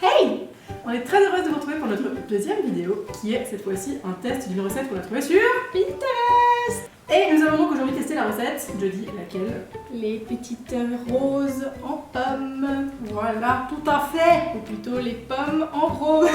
Hey! On est très heureuse de vous retrouver pour notre deuxième vidéo qui est cette fois-ci un test d'une recette qu'on a trouvée sur Pinterest. Et nous allons donc aujourd'hui tester la recette. Je dis laquelle? Les petites roses en pommes. Voilà, tout à fait. Ou plutôt les pommes en rose.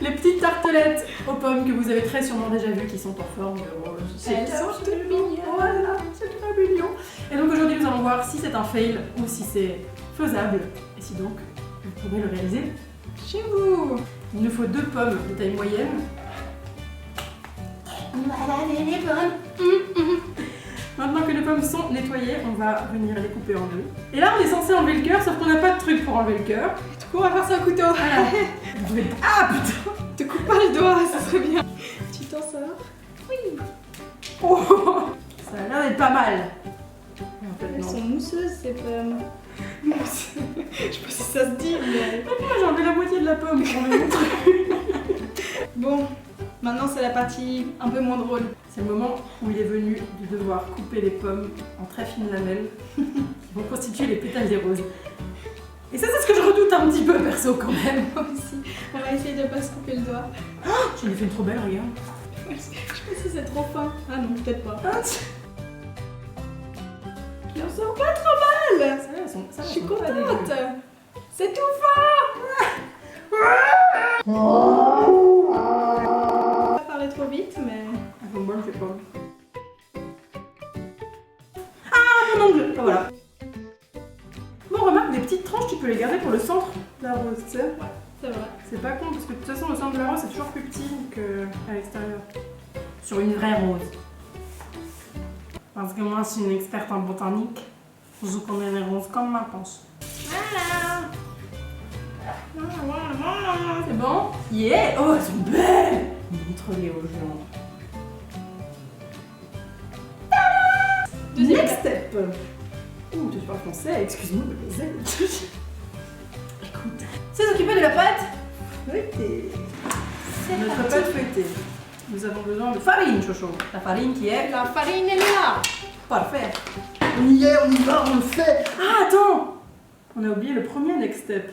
Les petites tartelettes aux pommes que vous avez très sûrement déjà vues qui sont en forme de rose. Elles sont toutes mignonnes. Voilà, c'est très mignon. Et donc aujourd'hui nous allons voir si c'est un fail ou si c'est faisable. Et si donc vous pourrez le réaliser chez vous. Il nous faut 2 pommes de taille moyenne. On va laver les pommes. Maintenant que les pommes sont nettoyées, on va venir les couper en deux. Et là on est censé enlever le cœur, sauf qu'on n'a pas de truc pour enlever le cœur. Du coup on va faire ça au couteau. Voilà. Ah putain! Te coupe pas le doigt, ça serait bien. Tu t'en sors? Oui. Oh, ça a l'air d'être pas mal. Mais en fait, Elles non. sont mousseuses ces pommes. Mousseuses. Je sais pas si ça se dit, mais... Moi j'ai enlevé la moitié de la pomme pour le montrer. Bon, maintenant c'est la partie un peu moins drôle. C'est le moment où il est venu de devoir couper les pommes en très fines lamelles qui vont constituer les pétales des roses. Et ça c'est ce que je redoute un petit peu perso quand même. Moi aussi. On va essayer de pas se couper le doigt. Oh, j'en ai fait une trop belle, regarde. Je sais pas si c'est trop fin. Ah non, peut-être pas. Ah, Il en sort pas trop mal. ça, Je suis elles sont pas contente. dégueu. C'est tout fin. Pas parler trop vite, mais... Elles sont bonnes ces pommes. Ah, mon ongle. Ah, voilà. Bon, remarque, des petites tranches, tu peux les garder pour le centre de la rose, tu sais. Ouais, c'est vrai. C'est pas con parce que de toute façon le centre de la rose c'est toujours plus petit qu'à l'extérieur. Sur une vraie rose. Parce que moi je suis une experte en botanique. Je connais les roses comme ma poche. Voilà. C'est bon? Yeah! Oh elles sont belles! Montre-les aux gens. Deuxième Next step! Ouh, tu parles français, excuse-moi de mes ailes. Écoute. C'est s'occuper de la pâte feuilletée. Notre pâte feuilletée. Nous avons besoin de farine, Chocho. La farine qui est... La farine est là. Parfait. On y est, on y va, on le fait. Ah, attends! On a oublié le premier next step.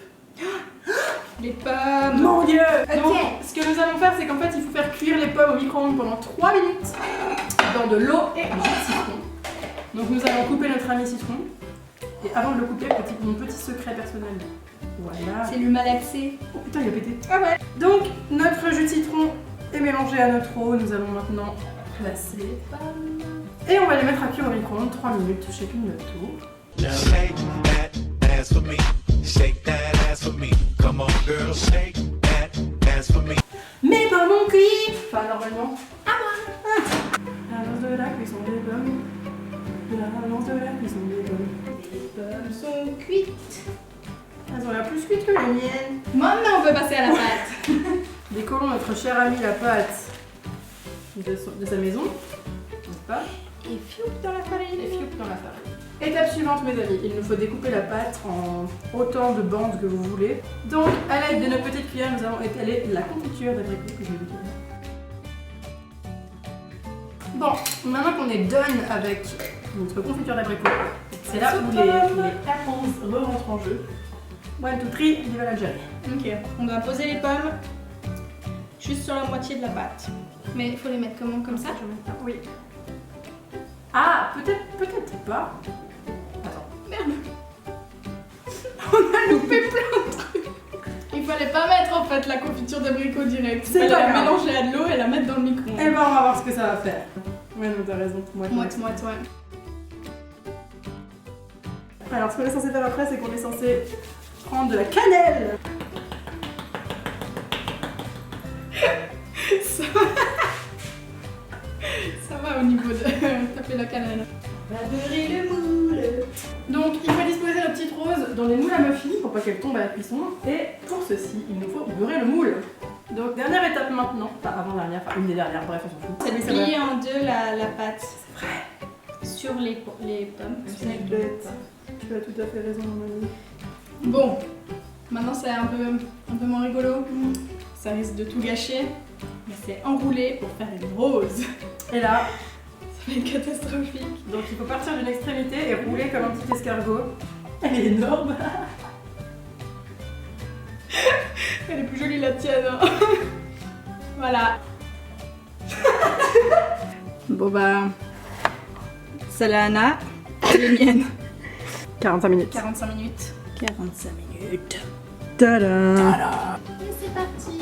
Les pommes. Mon Dieu! Ok. Donc, ce que nous allons faire, c'est qu'en fait, il faut faire cuire les pommes au micro-ondes pendant 3 minutes dans de l'eau et du jus de citron. Donc, nous allons couper notre ami citron. Et avant de le couper, mon petit secret personnel. Voilà. C'est le malaxé. Oh putain, il a pété. Ah ouais. Donc, notre jus de citron est mélangé à notre eau. Nous allons maintenant placer les pommes. Et on va les mettre à cuire au micro-ondes 3 minutes chacune notre tour. Shake that ass for me. Shake that ass for me. Come on, girl, shake that ass for me. Mes pommes ont cuit. Enfin, normalement. À moi. L'avance de la cuisson des pommes. L'avance de la cuisson des pommes. Les pommes sont cuites. Elles ont l'air plus cuites que les miennes. Maintenant on peut passer à la pâte. Décollons notre cher ami la pâte de sa maison. N'est-ce pas? Et fiou dans la farine. Et fiou dans la farine. Étape suivante, mes amis, il nous faut découper la pâte en autant de bandes que vous voulez. Donc, à l'aide de nos petites cuillères, nous allons étaler la confiture d'abricot que je vais vous donner. Bon, maintenant qu'on est done avec notre confiture d'abricot, c'est là où les apples rentrent en jeu. 1, 2, 3, viva l'Algérie. Ok, on doit poser les pommes juste sur la moitié de la pâte. Mais il faut les mettre comment? Comme ça? Oui. Ah, peut-être pas. Attends. Merde. On a loupé plein de trucs. Il fallait pas mettre en fait la confiture d'abricot direct. C'est Il pas fallait grave. mélanger à de l'eau et la mettre dans le micro. Eh ben, on va voir ce que ça va faire. Ouais, non, t'as raison. Moite. Alors, ce qu'on est censé faire après, c'est qu'on est censé prendre de la cannelle. Ça va au niveau de taper la cannelle. On va beurrer le moule. Donc, il faut disposer nos petites roses dans des moules à muffins pour pas qu'elles tombent à la cuisson. Et pour ceci, il nous faut beurrer le moule. Donc, dernière étape maintenant. Enfin, avant-dernière, enfin une des dernières, bref, on s'en fout. C'est de plier en deux la pâte. C'est vrai. Sur les pommes. C'est bête. Tu as tout à fait raison, mon ami. Bon, maintenant c'est un peu moins rigolo. Ça risque de tout gâcher. Mais c'est enroulé pour faire une rose. Et là, Ça va être catastrophique. donc il faut partir d'une extrémité et rouler comme un petit escargot. Elle est énorme. Elle est plus jolie la tienne. Hein. Voilà. Bon bah... C'est la Anna, les miennes. 45 minutes. 45 minutes. 45 minutes. Tada. Tada. Et c'est parti.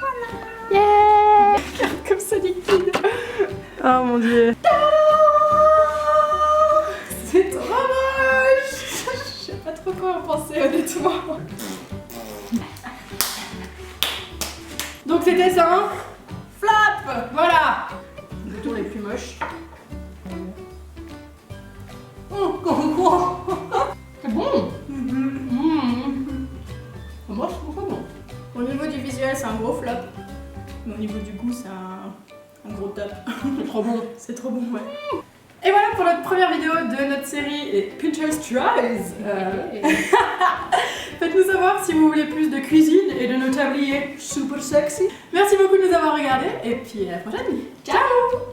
Voilà. Yeah. Regarde comme ça liquide. Oh mon dieu. C'est trop moche. Je sais pas trop quoi en penser honnêtement. Donc c'était ça, hein? Flap. Voilà. Le tour est plus moche. Oh, quoi? C'est bon. Moi je trouve ça bon. Au niveau du visuel, c'est un gros flop. Mais au niveau du goût, c'est un gros top. C'est trop bon. C'est trop bon, ouais. Et voilà pour notre première vidéo de notre série les Pinterest Tries. Faites-nous savoir si vous voulez plus de cuisine et de nos tabliers super sexy. Merci beaucoup de nous avoir regardés et puis à la prochaine. Ciao.